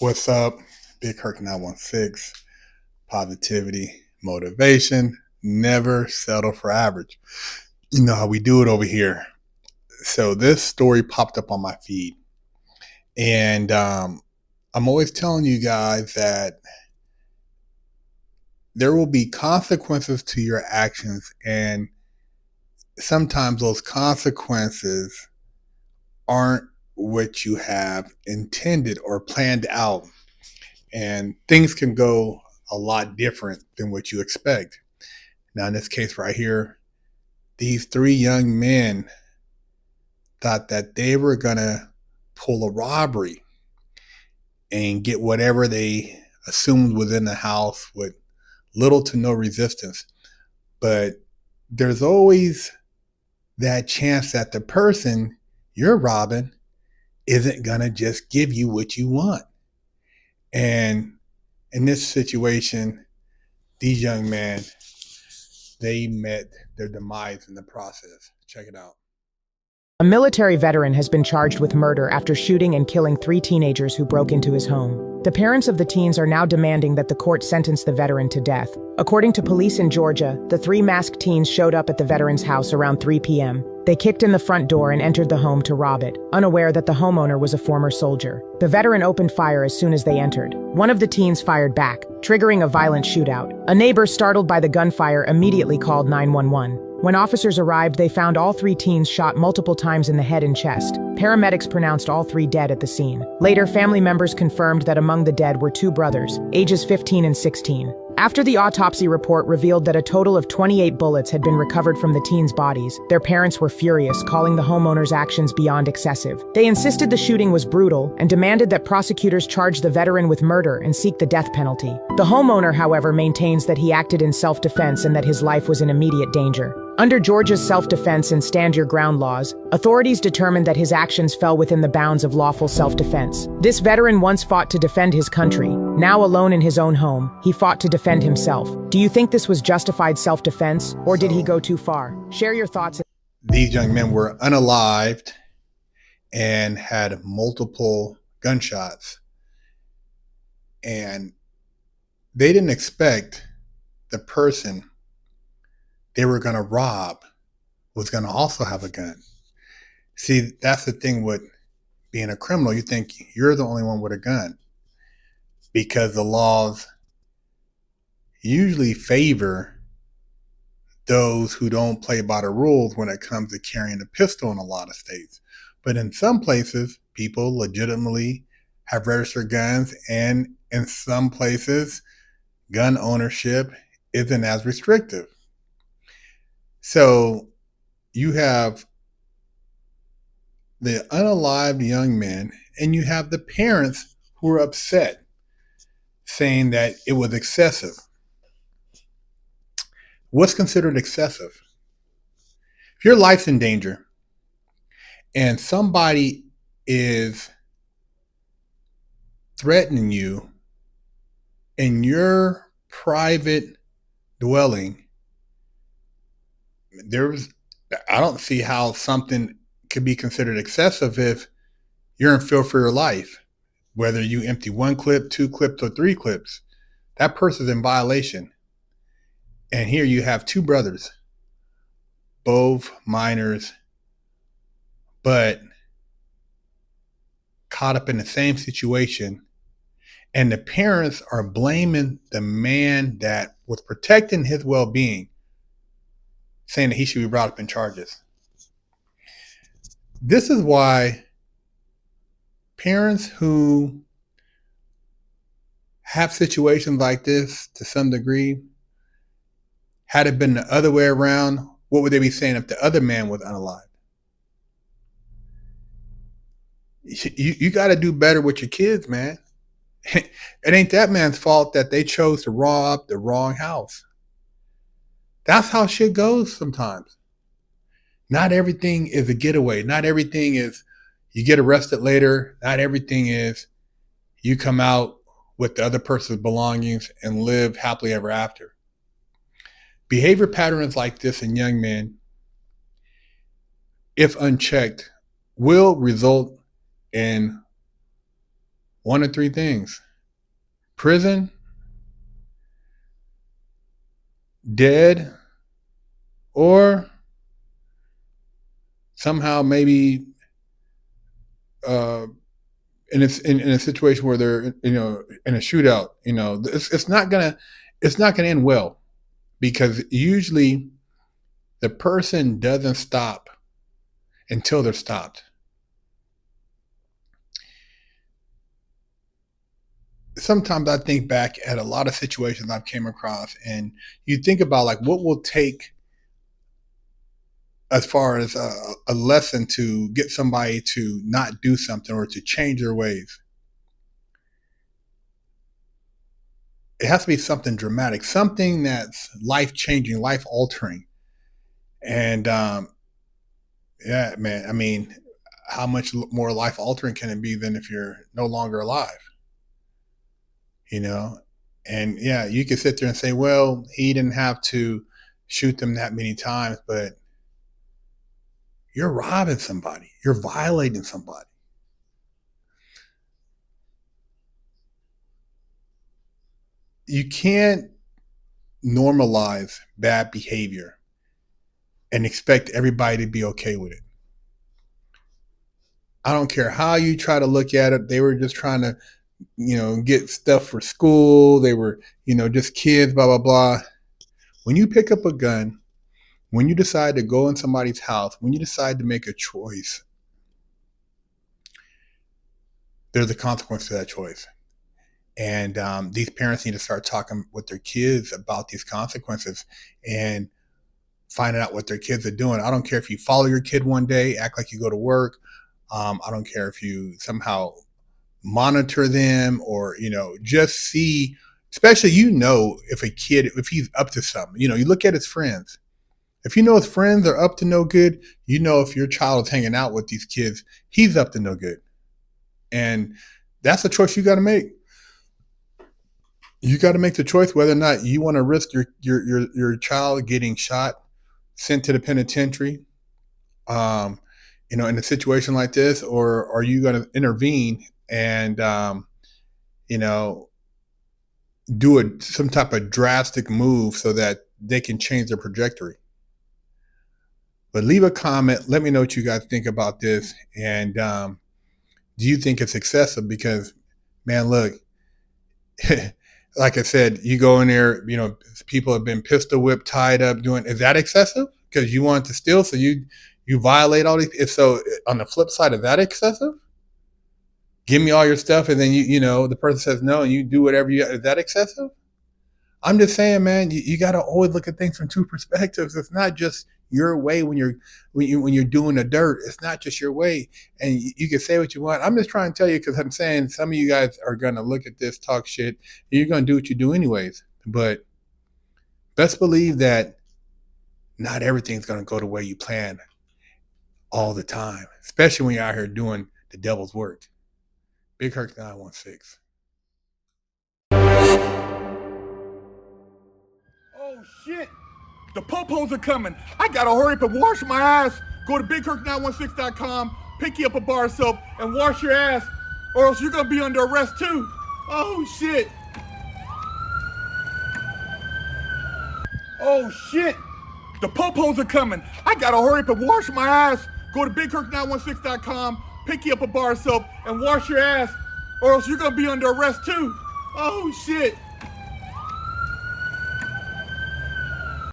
What's up? BigHerc916. Positivity, motivation, never settle for average. You know how we do it over here. So this story popped up on my feed. And I'm always telling you guys that there will be consequences to your actions. And sometimes those consequences aren't what you have intended or planned out. And things can go a lot different than what you expect. Now, in this case right here, these three young men thought that they were going to pull a robbery and get whatever they assumed was in the house with little to no resistance. But there's always that chance that the person you're robbing isn't going to just give you what you want. And in this situation, these young men, they met their demise in the process. Check it out. A military veteran has been charged with murder after shooting and killing 3 teenagers who broke into his home. The parents of the teens are now demanding that the court sentence the veteran to death. According to police in Georgia, the 3 masked teens showed up at the veteran's house around 3 p.m. They kicked in the front door and entered the home to rob it, unaware that the homeowner was a former soldier. The veteran opened fire as soon as they entered. One of the teens fired back, triggering a violent shootout. A neighbor, startled by the gunfire, immediately called 911. When officers arrived, they found all 3 teens shot multiple times in the head and chest. Paramedics pronounced all 3 dead at the scene. Later, family members confirmed that among the dead were 2 brothers, ages 15 and 16. After the autopsy report revealed that a total of 28 bullets had been recovered from the teens' bodies, their parents were furious, calling the homeowner's actions beyond excessive. They insisted the shooting was brutal and demanded that prosecutors charge the veteran with murder and seek the death penalty. The homeowner, however, maintains that he acted in self-defense and that his life was in immediate danger. Under Georgia's self-defense and stand-your-ground laws, authorities determined that his actions fell within the bounds of lawful self-defense. This veteran once fought to defend his country. Now alone in his own home, he fought to defend himself. Do you think this was justified self-defense, or did he go too far? Share your thoughts. These young men were unalived and had multiple gunshots. And they didn't expect the person they were going to rob was going to also have a gun. See, that's the thing with being a criminal. You think you're the only one with a gun because the laws usually favor those who don't play by the rules when it comes to carrying a pistol in a lot of states. But in some places, people legitimately have registered guns, and in some places, gun ownership isn't as restrictive. So you have the unalived young men, and you have the parents who are upset, saying that it was excessive. What's considered excessive? If your life's in danger and somebody is threatening you in your private dwelling, I don't see how something could be considered excessive if you're in fear for your life. Whether you empty 1 clip, 2 clips, or 3 clips, that person's in violation. And here you have 2 brothers, both minors, but caught up in the same situation. And the parents are blaming the man that was protecting his well-being, saying that he should be brought up in charges. This is why parents who have situations like this to some degree, had it been the other way around, what would they be saying if the other man was unalive? You got to do better with your kids, man. It ain't that man's fault that they chose to rob the wrong house. That's how shit goes sometimes. Not everything is a getaway. Not everything is you get arrested later. Not everything is you come out with the other person's belongings and live happily ever after. Behavior patterns like this in young men, if unchecked, will result in one of three things: prison, dead, or somehow maybe uh, in a situation where they're in a shootout. It's not gonna end well, because usually the person doesn't stop until they're stopped. Sometimes I think back at a lot of situations I've came across, and you think about like what will take as far as a lesson to get somebody to not do something or to change their ways. It has to be something dramatic, something that's life changing, life altering. And yeah, man, I mean, how much more life altering can it be than if you're no longer alive? You know? And yeah, you could sit there and say, well, he didn't have to shoot them that many times, but you're robbing somebody, you're violating somebody. You can't normalize bad behavior and expect everybody to be okay with it. I don't care how you try to look at it. They were just trying to, get stuff for school. They were, just kids, blah, blah, blah. When you pick up a gun, when you decide to go in somebody's house, when you decide to make a choice, there's a consequence to that choice. And these parents need to start talking with their kids about these consequences and finding out what their kids are doing. I don't care if you follow your kid one day, act like you go to work. I don't care if you somehow monitor them or, just see, especially, if a kid, if he's up to something, you look at his friends. If you know his friends are up to no good, if your child is hanging out with these kids, he's up to no good. And that's a choice you got to make. You got to make the choice whether or not you want to risk your child getting shot, sent to the penitentiary, in a situation like this, or are you going to intervene and, do some type of drastic move so that they can change their trajectory? But leave a comment. Let me know what you guys think about this. And do you think it's excessive? Because, man, look, like I said, you go in there, people have been pistol whipped, tied up, is that excessive? Because you want to steal, so you violate all these. So on the flip side, is that excessive? Give me all your stuff, and then the person says no, and you do whatever you. Is that excessive? I'm just saying, man, you got to always look at things from two perspectives. It's not just your way when you're doing the dirt. It's not just your way, and you can say what you want. I'm just trying to tell you, because I'm saying some of you guys are gonna look at this, talk shit, and you're gonna do what you do anyways. But best believe that not everything's gonna go the way you plan all the time, especially when you're out here doing the devil's work. BigHerc916. Oh shit! The popos are coming. I gotta hurry up and wash my ass. Go to BigHerc916.com, pick you up a bar of soap, and wash your ass, or else you're gonna be under arrest too. Oh shit! Oh shit! The popos are coming. I gotta hurry up and wash my ass. Go to BigHerc916.com, pick you up a bar of soap, and wash your ass, or else you're gonna be under arrest too. Oh shit!